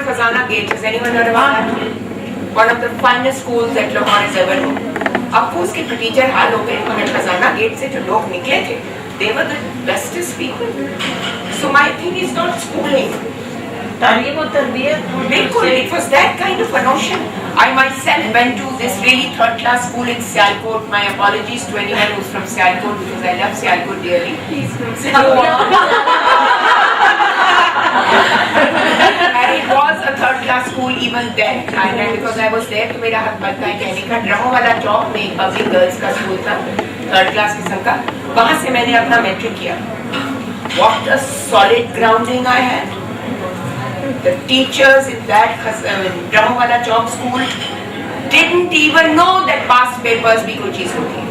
Khazana Gate. Has anyone heard about that? One of the finest schools that Lahore has ever known. अब वो उसके teacher हाल हो गए, मगर खजाना गेट से जो लोग निकले थे, they were the bestest people. So my thing is not schooling. तालीम और तरबियत बिल्कुल, it was that kind of a notion. I myself went to this really third class school in Sialkot. My apologies to anyone who's from Sialkot because I love Sialkot dearly. He's from And it was a third class school even then. And because I was there, तो मेरा हक बनता है कहने का. ड्रमो वाला चौक में एक पब्लिक गर्ल्स का स्कूल था, थर्ड क्लास किस्म का. वहाँ से मैंने अपना मैट्रिक किया. What a solid grounding I had. The teachers in that Dramowala Chowk school didn't even know that past papers भी कोई चीज होती है.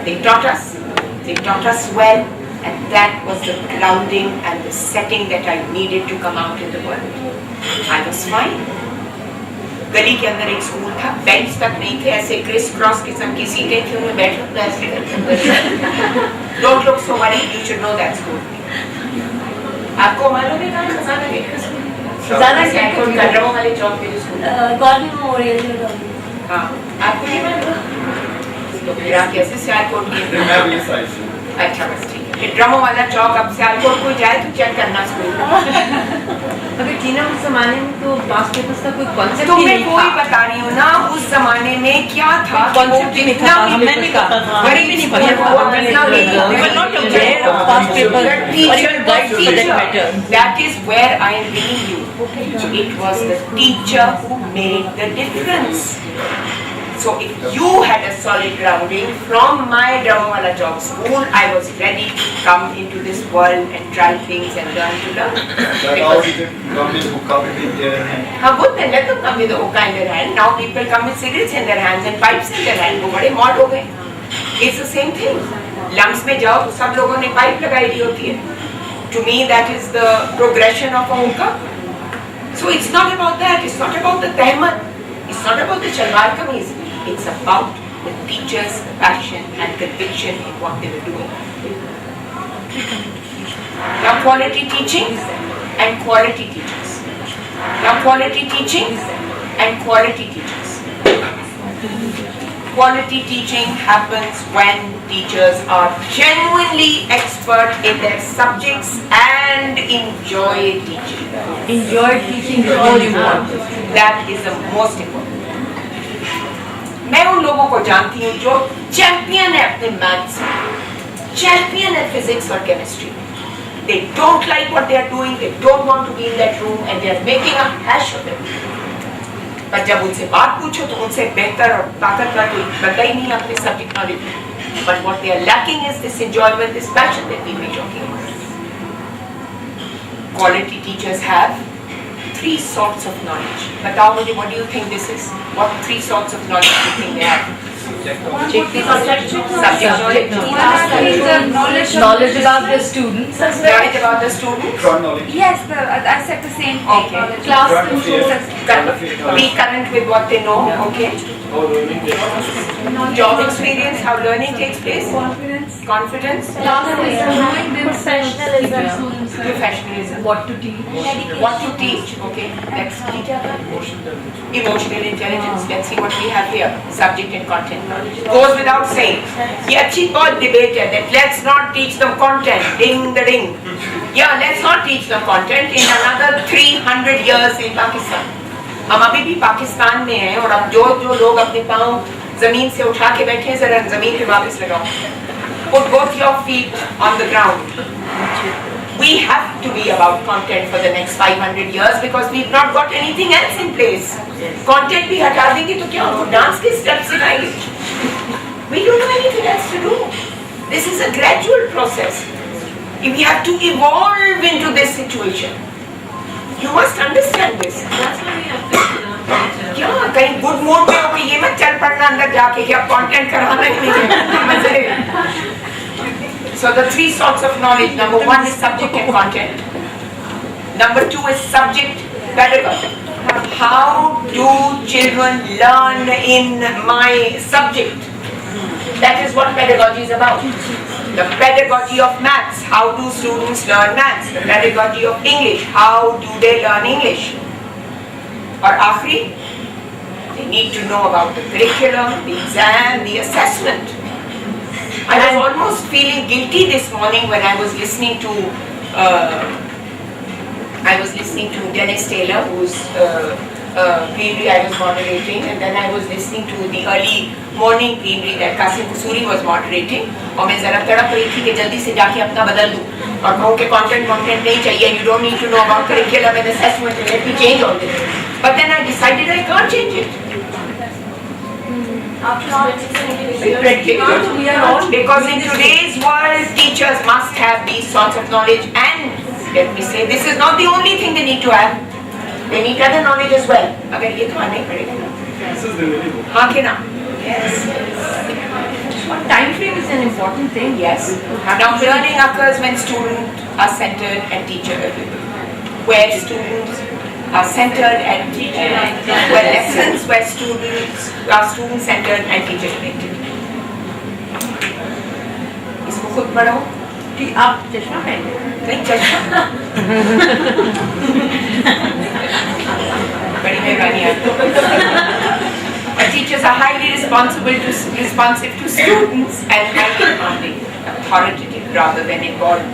They taught us well, and that was the grounding and the setting that I needed to come out in the world. I was fine. गली के अंदर एक school था, बेंच तक नहीं थे, ऐसे क्रिस क्रॉस किस्म की सीटें थी, उनमें बैठो ऐसे करके. Don't look so worried, you should know that school. आपको मालूम है कहाँ खजाना गेट का स्कूल? खजाना गेट को ड्रमो वाले चौक पे जो स्कूल है, गॉर्डन मेमोरियल. हाँ, आपको नहीं मालूम? तो फिर आप कैसे सियालकोट की? मैं भी साइड से. अच्छा बस ठीक है. ड्रमो वाला चौक अब सियालकोट को जाए तो चेक करना स्कूल. अगर जीना उस जमाने में तो पास पेपर्स का कोई कॉन्सेप्ट तो ही मैं नहीं कोई था. बता रही हूँ ना उस जमाने में क्या था. कॉन्सेप्ट ही नहीं था. हमें नहीं पता था. बड़ी भी नहीं पता था. That is where I am bringing you. It was the teacher who made the difference. So if you had a solid grounding from my Dramowala Chowk school, I was ready to come into this world and try things and learn to learn. That how did it come with hookah in their hand? हाँ good, then let them come with the hookah in their hand. Now people come with cigarettes in their hands and pipes in their hand. वो बड़े mod हो गए. It's the same thing. Lumps में जाओ तो सब लोगों ने पाइप लगाई दी होती है. To me that is the progression of a hookah. So it's not about that. It's not about the tehmat. It's not about the shalwar kameez. It's about the teachers' passion and conviction in what they were doing. Now quality teaching and quality teachers. Now quality teaching and quality teachers. Quality teaching happens when teachers are genuinely expert in their subjects and enjoy teaching. Enjoy teaching is all you want. That is the most important. मैं उन लोगों को जानती हूँ जो champion है अपने maths में, चैंपियन है फिजिक्स और chemistry. They don't like what they are doing. They don't want to be in that room, and they are making a hash of it. पर जब उनसे बात पूछो तो उनसे बेहतर और ताकतवर कोई बंदा ही नहीं अपने सब्जेक्ट नॉलेज में. But what they are lacking is this enjoyment, this passion that we were talking about. Quality teachers have 3 sorts of knowledge. बताओ मुझे, what do you think this is? What 3 sorts of knowledge do you think they have? Subject knowledge. Knowledge about the students. Knowledge about the students. Ground knowledge. Yes, I said the same thing. Okay. Class Current affairs. control. Be current with what they know. Okay. How learning takes place. Job experience, how learning takes place. Confidence. Confidence. Professionalism. Professionalism. What to teach. What to teach. Okay. Next. Emotional intelligence. Let's see what we have here. Subject and content knowledge. Goes without saying. ये अच्छी बहुत debate है that let's not teach them content. Ding the ding. Yeah, let's not teach them content in another 300 years in Pakistan. हम अभी भी पाकिस्तान में हैं और अब जो लोग अपने पाँव जमीन से उठा के बैठे हैं जरा जमीन पे वापस लगाओ. Put both your feet on the ground. We have to be about content for the next 500 years because we've not got anything else in place. Content भी हटा देंगे तो क्या उनको डांस के स्टेप्स सिखाएंगे? We don't have anything else to do. This is a gradual process. We have to evolve into this situation. You must understand this. क्या कहीं गुड मूड में हो ये मत चल पड़ना अंदर जाके क्या कंटेंट कराना ही नहीं है. So the 3 sorts of knowledge. Number 1 is subject and content. Number 2 is subject pedagogy. How do children learn in my subject? That is what pedagogy is about. The pedagogy of maths. How do students learn maths? The pedagogy of English. How do they learn English? और आखिरी, they need to know about the curriculum, the exam, the assessment. I was almost feeling guilty this morning when I was listening to Dennis Taylor, whose plenary I was moderating, and then I was listening to the early morning plenary that Kasim Kusuri was moderating. और मैं जरा तड़प रही थी कि जल्दी से जाके अपना बदल दूं और कहूँ कि content नहीं चाहिए, you don't need to know about curriculum and assessment, let me change all this. But then I decided I can't change it. Because in today's world, teachers must have these sorts of knowledge, and let me say, this is not the only thing they need to have. They need other knowledge as well. अगर ये तो आने पड़ेगा। हाँ कि ना? Yes. Time frame is an important thing. Yes. Now learning occurs when students are centered and teacher where students are centered and teacher where lessons where students are student centered and teacher connected. इसको खुद पढ़ो कि आप चश्मा पहने नहीं चश्मा बड़ी मेहरबानी आपको Teachers are highly responsive to students and highly demanding, authoritative rather than involved,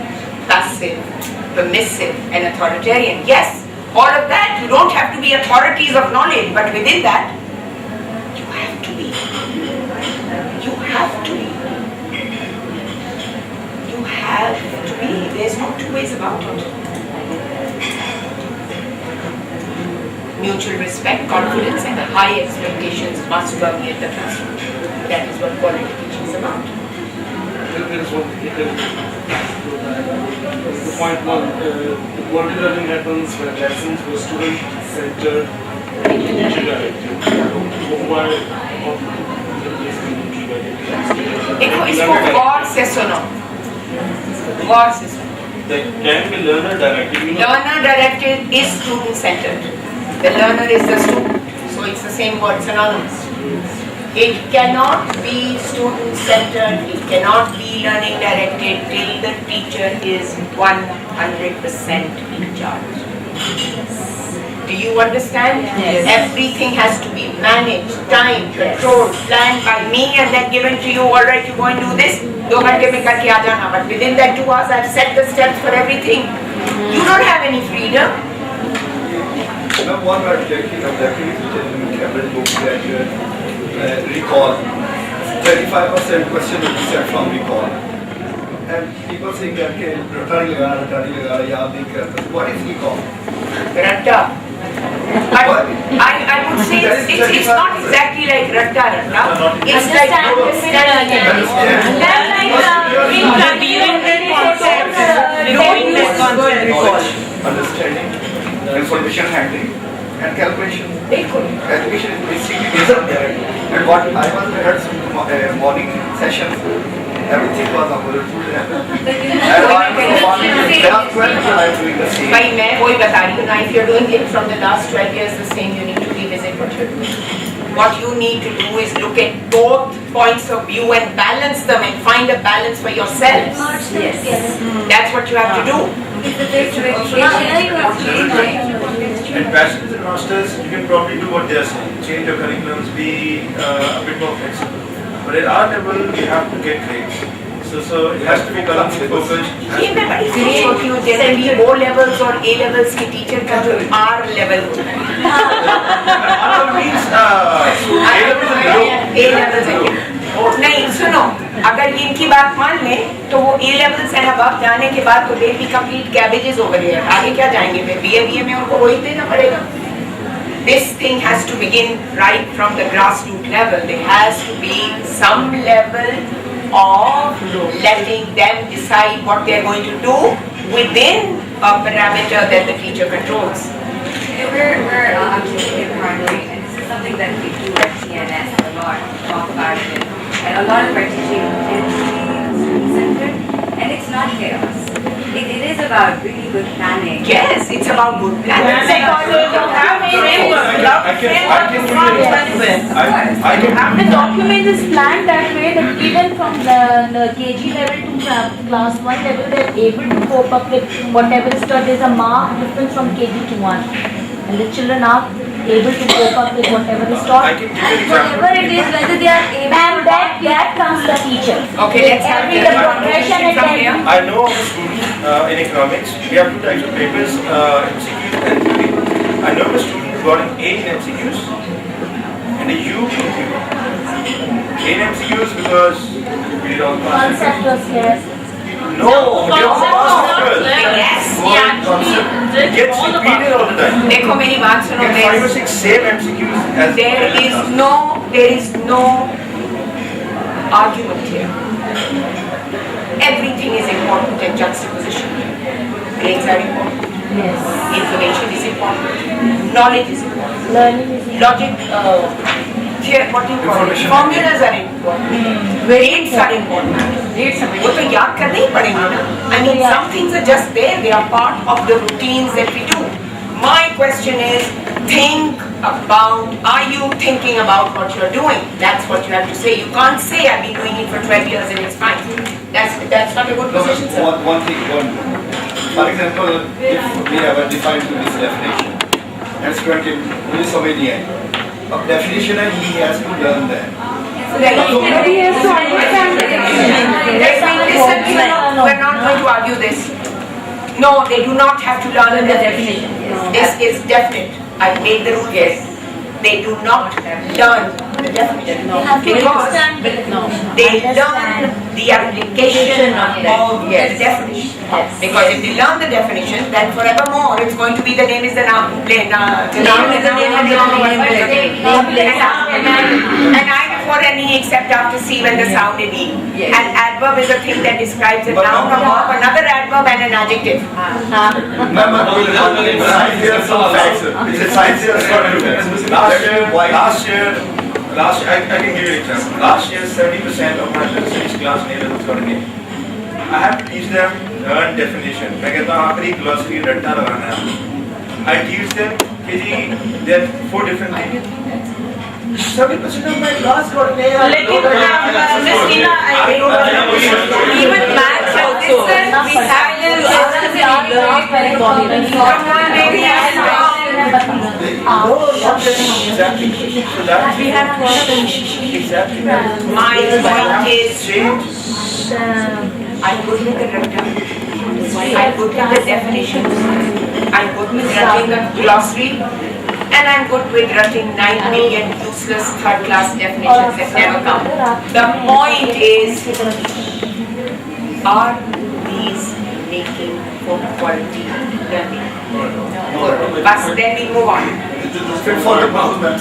passive, permissive and authoritarian. Yes, all of that, you don't have to be authorities of knowledge, but within that, you have to be. You have to be. You have to be. There's no two ways about it. Mutual respect, confidence and high expectations must permeate the classroom. That is what quality teaching is about. There is one the point one, quality learning happens when lessons were student-centered, teacher-directed. Why इसको गौर से सुनो, गौर से सुनो. Can be learner directed. Learner directed is student centered. The learner is the student, so it's the same word, synonymous. It cannot be student centered, it cannot be learning directed till the teacher is 100% in charge. Do you understand? Yes. Everything has to be managed, timed, controlled, planned by me and then given to you. All right, you go and do this. 2 घंटे में करके आ जाना. But within that 2 hours, I've set the steps for everything. You don't have any freedom. मैं बहुत बार objectively Cambridge book that recall 35% question will be set from recall and people saying that okay रटारी लगा याद नहीं करता. What is recall? Ratta. I would say it's not exactly like ratta. It's like understanding, information handling, and calculation. Calculation is basically based on direct. And what I was heard some morning sessions, everything was on the food. And last 12 years I am doing the same. भाई मैं वही बता रही हूँ ना. If you're doing it from the last 12 years the same, you need to revisit what you're doing. What you need to do is look at both points of view and balance them and find a balance for yourselves. Yes. That's what you have to do. And bachelors and masters, you can probably do what they are saying. Change your curriculums, be a bit more flexible. But at our level, you have to get grades. So it has to be curriculum focused. ये मैं बड़ी खुश होती हूँ generally O levels और A levels के teacher का जो R level होता है. R means A levels and low. A levels है. नहीं सुनो, अगर इनकी बात मान लें तो वो A levels and above जाने के बाद तो they will complete cabbages over here. आगे क्या जाएंगे फिर? BA में उनको वही देना पड़ेगा. This thing has to begin right from the grassroots level. There has to be some level of letting them decide what they are going to do within a parameter that the teacher controls. We're actually in primary, and this is something that we do at CNS a lot, talk about it, and a lot of our teaching is student-centered, and it's not chaos. It is about really good planning. Yes, it's about good planning. I can The document is planned that way that even from the KG level to class 1 level, they are able to cope up with whatever stuff. There's a mark difference from KG to 1. And the children are able to cope up with whatever is I taught. can give you an example. Whatever it is, whether they are able And that comes the teacher. Okay, let's have Every the progression and from then- here. I know of a student in economics. We have two types of papers, MCQs and theory. I know of a student who got an A in MCQs and a U in theory. A in MCQs because we did all Concept was clear. No, we all passed. Yes, Concept gets repeated all the time. देखो मेरी बात सुनो, Get 5 or 6 same MCQs as there is no argument here. Everything is important in juxtaposition. Grades are important. Yes. Information is important. Knowledge is important. Learning is Logic, what do you call it? Information. Formulas are important. Grades are important. वो तो याद करने ही पड़ेंगे ना. I mean, some things are just there. They are part of the routines that we do. My question is, think about. Are you thinking about what you're doing? That's what you have to say. You can't say I've been doing it for 12 years and it's fine. That's not a good No, position, sir. one thing, for example, if we have a defined to this definition, and student मुझे समझ नहीं आई, अब definition है, he has to learn that. Right. But he has to understand the definition. Listen, we're not going to argue this. No, they do not have to learn the definition. This is definite. I made the rule. Yes. They do not learn the definition. Because they learn the application of the definition. Because if they learn the definition, then forevermore it's going to be the name is the noun. The noun is the name of the and I before any except after C when the sound is E. An adverb is a thing that describes a noun, a verb, another adverb and an adjective. Ma'am, science here are some facts. It's a science here are last year, I can give you an example. Last year, 70% of my students class ने लगा got an A. I have to teach them learn definition. मैं कहता हूँ आखिरी glossary रट्टा लगाना है. I teach them कि जी there are 4 different things. 70% of my class got an A. even maths also. We have Exactly. So that we have exactly. My point is, Change. I put in the rectum, I put in the definitions, I'm good with writing a glossary, and I'm good with writing 9 million useless third class definitions that never come. The point is, are these making for quality learning? Good. But then we move on. Fit for the problem.